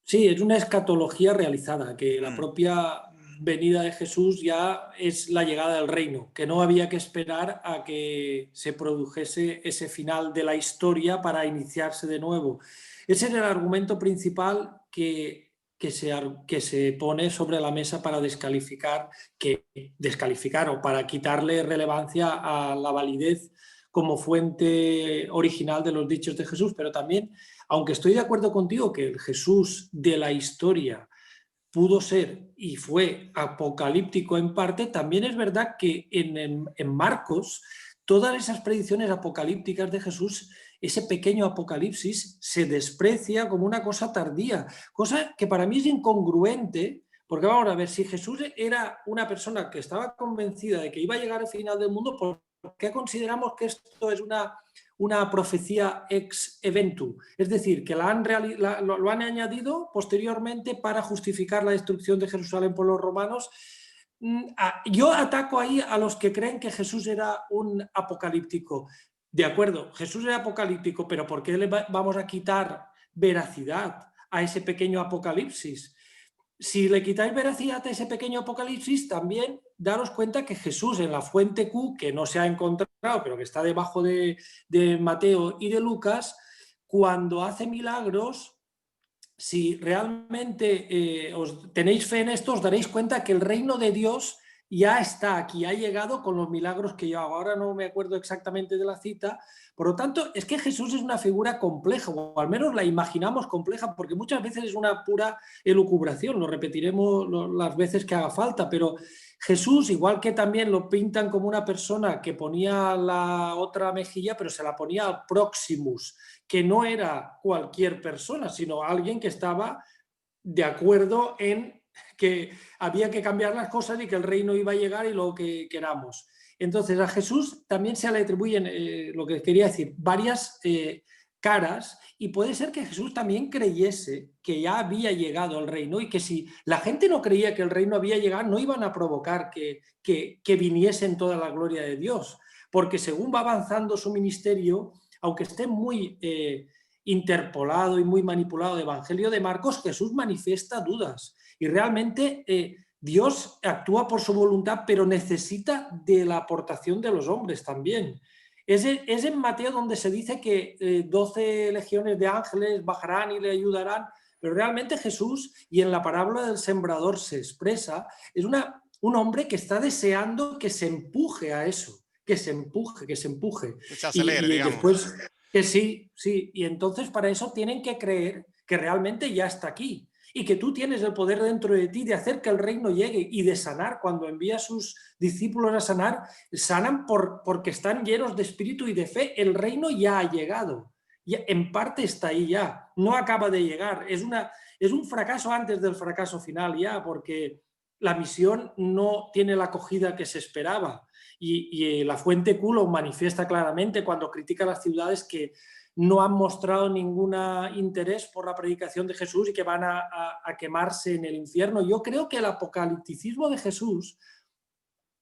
Sí, es una escatología realizada, que la Mm, propia venida de Jesús ya es la llegada del reino, que no había que esperar a que se produjese ese final de la historia para iniciarse de nuevo. Ese es el argumento principal que se pone sobre la mesa para descalificar o para quitarle relevancia a la validez como fuente original de los dichos de Jesús, pero también, aunque estoy de acuerdo contigo que el Jesús de la historia pudo ser y fue apocalíptico en parte, también es verdad que en Marcos todas esas predicciones apocalípticas de Jesús, ese pequeño apocalipsis, se desprecia como una cosa tardía, cosa que para mí es incongruente, porque vamos a ver, si Jesús era una persona que estaba convencida de que iba a llegar al final del mundo, ¿por qué consideramos que esto es una profecía ex eventum? Es decir, que lo han añadido posteriormente para justificar la destrucción de Jerusalén por los romanos. Yo ataco ahí a los que creen que Jesús era un apocalíptico. De acuerdo, Jesús era apocalíptico, pero ¿por qué le vamos a quitar veracidad a ese pequeño apocalipsis? Si le quitáis veracidad a ese pequeño apocalipsis, también daros cuenta que Jesús en la fuente Q, que no se ha encontrado, pero que está debajo de Mateo y de Lucas, cuando hace milagros, si realmente os tenéis fe en esto, os daréis cuenta que el reino de Dios ya está aquí, ha llegado con los milagros que yo hago. Ahora no me acuerdo exactamente de la cita. Por lo tanto, es que Jesús es una figura compleja, o al menos la imaginamos compleja, porque muchas veces es una pura elucubración, lo repetiremos las veces que haga falta, pero Jesús, igual que también lo pintan como una persona que ponía la otra mejilla, pero se la ponía al Proximus, que no era cualquier persona, sino alguien que estaba de acuerdo en que había que cambiar las cosas y que el reino iba a llegar y lo que queramos. Entonces a Jesús también se le atribuyen, lo que quería decir, varias caras, y puede ser que Jesús también creyese que ya había llegado el reino y que si la gente no creía que el reino había llegado, no iban a provocar que viniese en toda la gloria de Dios, porque según va avanzando su ministerio, aunque esté muy interpolado y muy manipulado de Evangelio de Marcos, Jesús manifiesta dudas y realmente Dios actúa por su voluntad, pero necesita de la aportación de los hombres también. Es en Mateo donde se dice que 12 legiones de ángeles bajarán y le ayudarán, pero realmente Jesús, y en la parábola del sembrador se expresa, es un hombre que está deseando que se empuje a eso, que se empuje, que se empuje. Que se acelere, digamos. Después, que sí, sí, y entonces para eso tienen que creer que realmente ya está aquí y que tú tienes el poder dentro de ti de hacer que el reino llegue y de sanar. Cuando envía a sus discípulos a sanar, sanan porque están llenos de espíritu y de fe. El reino ya ha llegado, ya, en parte está ahí ya, no acaba de llegar. Es un fracaso antes del fracaso final ya, porque la misión no tiene la acogida que se esperaba. Y la Fuente Q lo manifiesta claramente cuando critica a las ciudades que no han mostrado ningún interés por la predicación de Jesús y que van a quemarse en el infierno. Yo creo que el apocalipticismo de Jesús,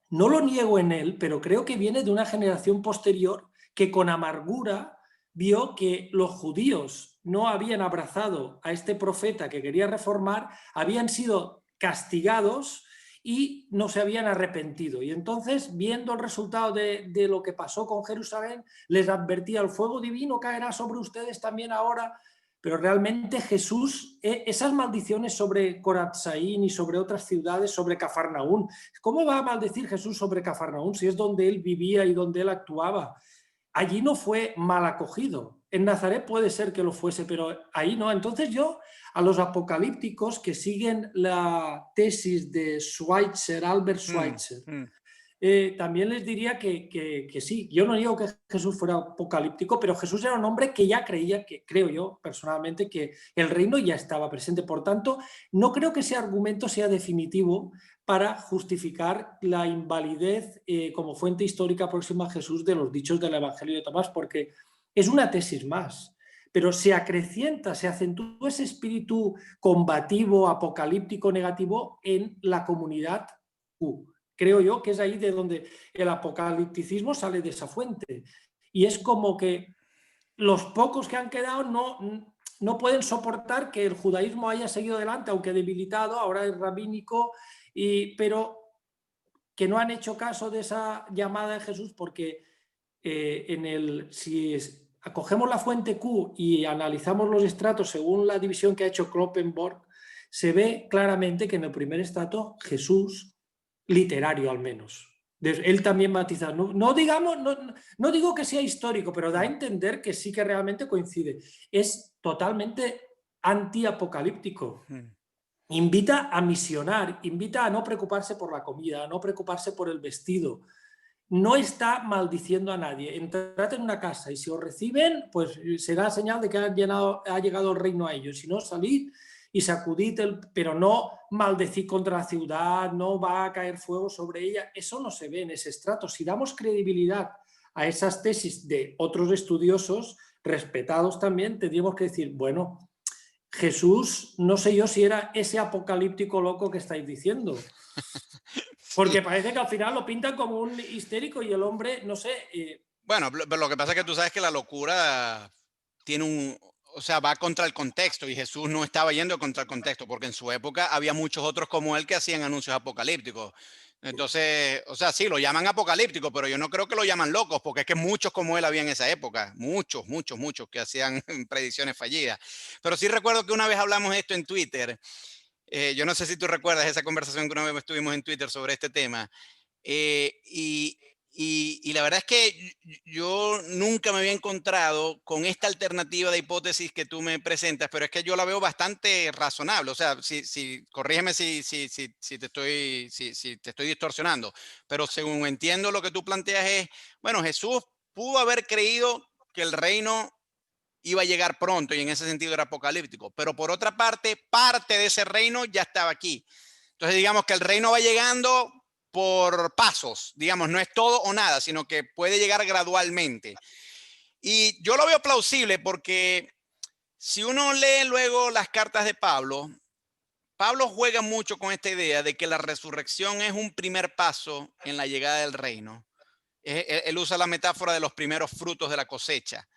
no lo niego en él, pero creo que viene de una generación posterior que con amargura vio que los judíos no habían abrazado a este profeta que quería reformar, habían sido castigados y no se habían arrepentido. Y entonces, viendo el resultado de lo que pasó con Jerusalén, les advertía: el fuego divino caerá sobre ustedes también ahora. Pero realmente Jesús, esas maldiciones sobre Corazzaín y sobre otras ciudades, sobre Cafarnaún, ¿cómo va a maldecir Jesús sobre Cafarnaún si es donde él vivía y donde él actuaba? Allí no fue mal acogido. En Nazaret puede ser que lo fuese, pero ahí no. Entonces yo, a los apocalípticos que siguen la tesis de Schweitzer, Albert Schweitzer, también les diría que sí. Yo no digo que Jesús fuera apocalíptico, pero Jesús era un hombre que ya creía, que creo yo personalmente, que el reino ya estaba presente. Por tanto, no creo que ese argumento sea definitivo para justificar la invalidez como fuente histórica próxima a Jesús de los dichos del Evangelio de Tomás, porque es una tesis más. Pero se acrecienta, se acentúa ese espíritu combativo, apocalíptico, negativo en la comunidad Q. Creo yo que es ahí de donde el apocalipticismo sale, de esa fuente. Y es como que los pocos que han quedado no pueden soportar que el judaísmo haya seguido adelante, aunque debilitado, ahora es rabínico, pero que no han hecho caso de esa llamada de Jesús, porque si acogemos la fuente Q y analizamos los estratos según la división que ha hecho Kloppenborg, se ve claramente que en el primer estrato Jesús, literario al menos, él también matiza, no digo que sea histórico, pero da a entender que sí que realmente coincide, es totalmente antiapocalíptico. Invita a misionar, invita a no preocuparse por la comida, a no preocuparse por el vestido. No está maldiciendo a nadie. Entrad en una casa y si os reciben, pues será señal de que ha llegado el reino a ellos. Si no, salid y sacudid, pero no maldecid contra la ciudad, no va a caer fuego sobre ella. Eso no se ve en ese estrato. Si damos credibilidad a esas tesis de otros estudiosos, respetados también, tendríamos que decir, bueno, Jesús, no sé yo si era ese apocalíptico loco que estáis diciendo. Porque parece que al final lo pintan como un histérico y el hombre, no sé. Bueno, pero lo que pasa es que tú sabes que la locura tiene o sea, va contra el contexto y Jesús no estaba yendo contra el contexto porque en su época había muchos otros como él que hacían anuncios apocalípticos. Entonces, o sea, sí, lo llaman apocalíptico, pero yo no creo que lo llaman locos porque es que muchos como él había en esa época, muchos, muchos, muchos que hacían predicciones fallidas. Pero sí recuerdo que una vez hablamos esto en Twitter. Yo no sé si tú recuerdas esa conversación que una vez estuvimos en Twitter sobre este tema. Eh, y, y la verdad es que yo nunca me había encontrado con esta alternativa de hipótesis que tú me presentas, pero es que yo la veo bastante razonable. O sea, corrígeme si te estoy distorsionando, pero según entiendo lo que tú planteas es, bueno, Jesús pudo haber creído que el reino iba a llegar pronto y en ese sentido era apocalíptico, pero por otra parte de ese reino ya estaba aquí. Entonces digamos que el reino va llegando por pasos, digamos, no es todo o nada, sino que puede llegar gradualmente. Y yo lo veo plausible porque si uno lee luego las cartas de Pablo, Pablo juega mucho con esta idea de que la resurrección es un primer paso en la llegada del reino. Él usa la metáfora de los primeros frutos de la cosecha.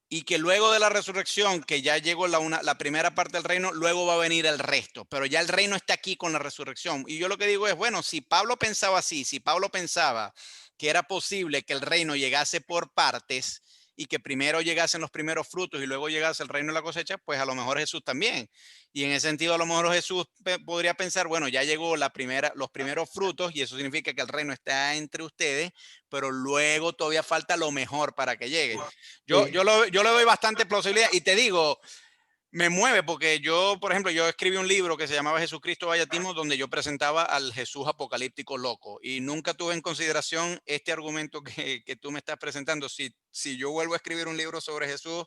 Y que luego de la resurrección, que ya llegó la primera parte del reino, luego va a venir el resto. Pero ya el reino está aquí con la resurrección. Y yo lo que digo es, bueno, si Pablo pensaba así, si Pablo pensaba que era posible que el reino llegase por partes y que primero llegasen los primeros frutos y luego llegase el reino de la cosecha, pues a lo mejor Jesús también. Y en ese sentido, a lo mejor Jesús podría pensar, bueno, ya llegó los primeros frutos y eso significa que el reino está entre ustedes, pero luego todavía falta lo mejor para que llegue. Sí. Yo le doy bastante plausibilidad y te digo, me mueve porque yo, por ejemplo, yo escribí un libro que se llamaba Jesucristo Vaya Timo, donde yo presentaba al Jesús apocalíptico loco y nunca tuve en consideración este argumento que tú me estás presentando. Si yo vuelvo a escribir un libro sobre Jesús,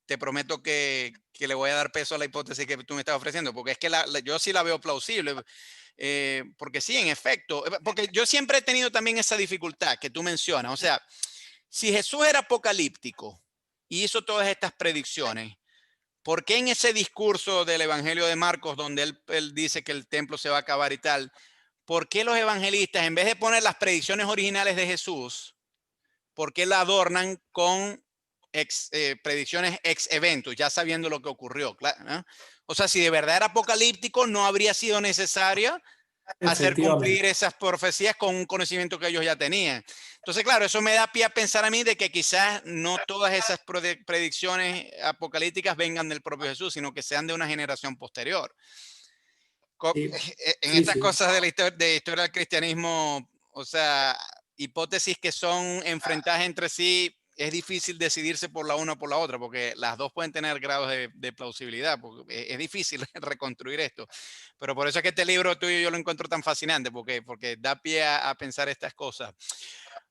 te prometo que le voy a dar peso a la hipótesis que tú me estás ofreciendo, porque es que yo sí la veo plausible. Porque sí, en efecto, porque yo siempre he tenido también esa dificultad que tú mencionas. O sea, si Jesús era apocalíptico y hizo todas estas predicciones, ¿por qué en ese discurso del Evangelio de Marcos, donde él dice que el templo se va a acabar y tal, por qué los evangelistas, en vez de poner las predicciones originales de Jesús, por qué la adornan con predicciones ex eventos, ya sabiendo lo que ocurrió? ¿No? O sea, si de verdad era apocalíptico, no habría sido necesaria hacer Efectivamente. cumplir esas profecías con un conocimiento que ellos ya tenían. Entonces, claro, eso me da pie a pensar a mí de que quizás no todas esas predicciones apocalípticas vengan del propio Jesús, sino que sean de una generación posterior. Sí, En sí, estas sí. cosas de la historia del cristianismo, o sea, hipótesis que son enfrentadas entre sí, es difícil decidirse por la una o por la otra, porque las dos pueden tener grados de plausibilidad, porque es difícil reconstruir esto. Pero por eso es que este libro tuyo yo lo encuentro tan fascinante, porque da pie a pensar estas cosas.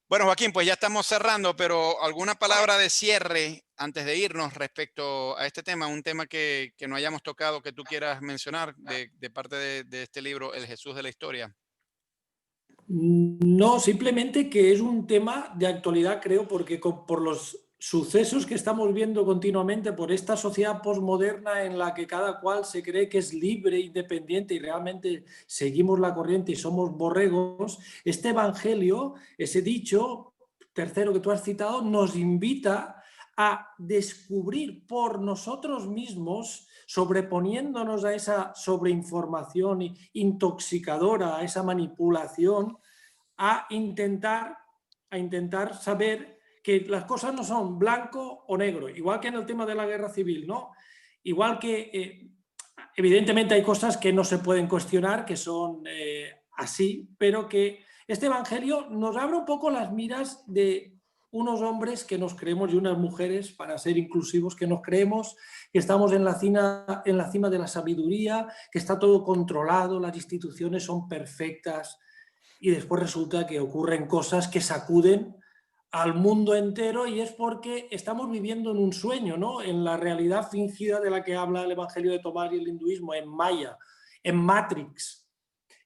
Bueno, Joaquín, pues ya estamos cerrando, pero alguna palabra de cierre antes de irnos respecto a este tema, un tema que no hayamos tocado que tú quieras mencionar de parte de este libro, El Jesús de la Historia. No, simplemente que es un tema de actualidad, creo, porque por los sucesos que estamos viendo continuamente, por esta sociedad posmoderna en la que cada cual se cree que es libre, independiente y realmente seguimos la corriente y somos borregos, este evangelio, ese dicho tercero que tú has citado, nos invita a descubrir por nosotros mismos, sobreponiéndonos a esa sobreinformación intoxicadora, a esa manipulación, a intentar, a intentar saber que las cosas no son blanco o negro, igual que en el tema de la guerra civil, ¿no? Igual que evidentemente hay cosas que no se pueden cuestionar, que son así, pero que este evangelio nos abre un poco las miras de unos hombres que nos creemos y unas mujeres, para ser inclusivos, que nos creemos que estamos en la cima de la sabiduría, que está todo controlado, las instituciones son perfectas, y después resulta que ocurren cosas que sacuden al mundo entero y es porque estamos viviendo en un sueño, ¿no? En la realidad fingida de la que habla el Evangelio de Tomás y el hinduismo, en Maya, en Matrix.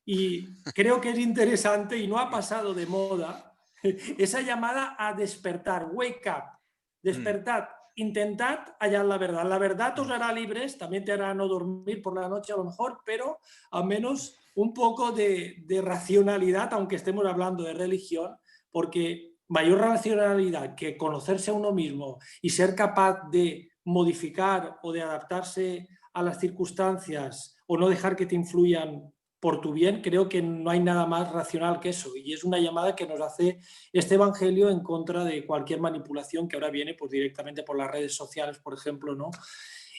Y creo que es interesante y no ha pasado de moda esa llamada a despertar, wake up, Mm, despertad, intentad hallar la verdad. La verdad os mm, hará libres, también te hará no dormir por la noche a lo mejor, pero al menos un poco de racionalidad, aunque estemos hablando de religión, porque mayor racionalidad que conocerse a uno mismo y ser capaz de modificar o de adaptarse a las circunstancias o no dejar que te influyan por tu bien, creo que no hay nada más racional que eso. Y es una llamada que nos hace este evangelio en contra de cualquier manipulación que ahora viene pues, directamente por las redes sociales, por ejemplo, ¿no?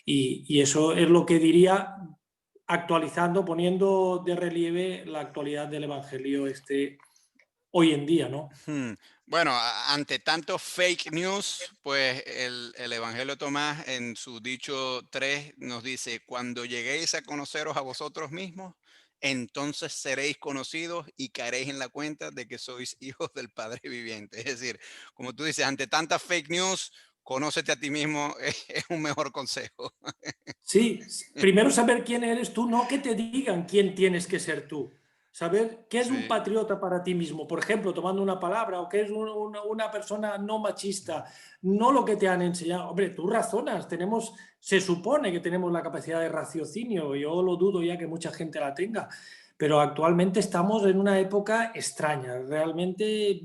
Y eso es lo que diría actualizando, poniendo de relieve la actualidad del evangelio hoy en día, ¿no? mm. Bueno, ante tanto fake news, pues el Evangelio de Tomás en su dicho 3 nos dice, cuando lleguéis a conoceros a vosotros mismos, entonces seréis conocidos y caeréis en la cuenta de que sois hijos del Padre viviente. Es decir, como tú dices, ante tanta fake news, conócete a ti mismo es un mejor consejo. Sí, primero saber quién eres tú, no que te digan quién tienes que ser tú. Saber qué es un Sí, patriota para ti mismo, por ejemplo, tomando una palabra, o qué es una persona no machista, no lo que te han enseñado. Hombre, tú razonas, se supone que tenemos la capacidad de raciocinio, yo lo dudo ya que mucha gente la tenga, pero actualmente estamos en una época extraña. Realmente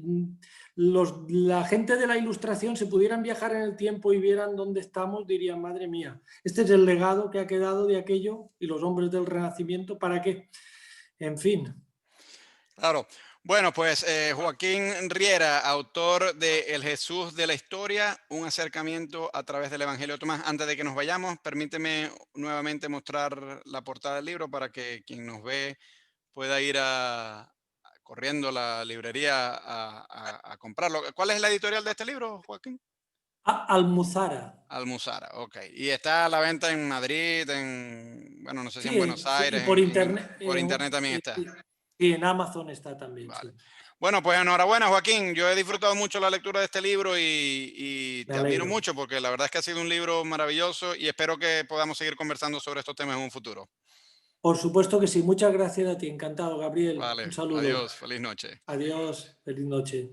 la gente de la Ilustración, si pudieran viajar en el tiempo y vieran dónde estamos, dirían, madre mía, este es el legado que ha quedado de aquello y los hombres del Renacimiento, ¿para qué? En fin. claro. Bueno, pues Joaquín Riera, autor de El Jesús de la Historia, un acercamiento a través del Evangelio de Tomás. Antes de que nos vayamos, permíteme nuevamente mostrar la portada del libro para que quien nos ve pueda ir corriendo a la librería a comprarlo. ¿Cuál es la editorial de este libro, Joaquín? Almuzara. Almuzara, ok. Y está a la venta en Madrid, bueno, no sé si en Sí, Buenos sí, y Aires, por internet, por internet también está. sí, en Amazon está también, Vale. sí. Bueno, pues enhorabuena, Joaquín. Yo he disfrutado mucho la lectura de este libro y Me te admiro alegro. mucho porque la verdad es que ha sido un libro maravilloso y espero que podamos seguir conversando sobre estos temas en un futuro. Por supuesto que sí. Muchas gracias a ti. Encantado, Gabriel. Un Vale, saludo. adiós, feliz noche. Adiós. Feliz noche.